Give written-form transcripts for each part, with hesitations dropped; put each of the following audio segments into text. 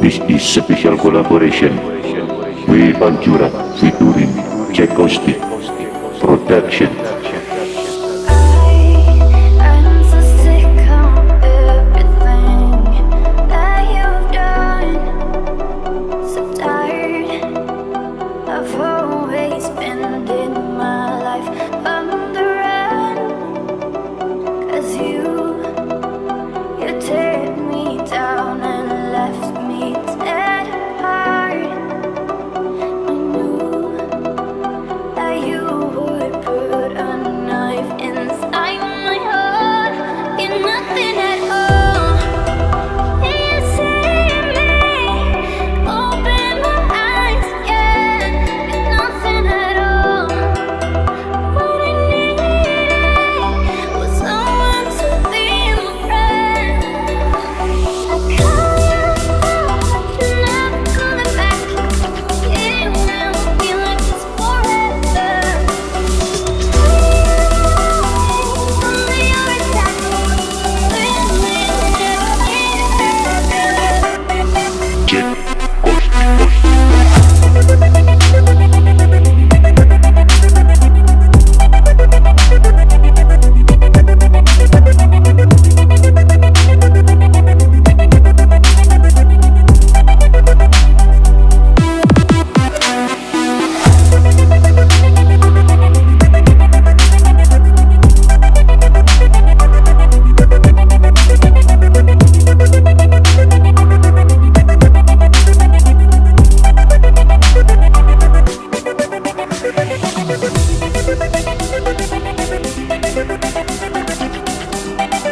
This is special collaboration with Panjura featuring Cekostik Production. I'm so sick of everything that you've done. So tired of always spending my life on the run. 'Cause you tear me down and left me dead apart. I knew that you would put a knife inside my heart. You're nothing at all. You see me, open my eyes again. You're nothing at all. What I needed was someone to be my friend. I call you up, but you're never coming back. It will feel like it's forever. Under your attack,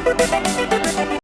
Thank you.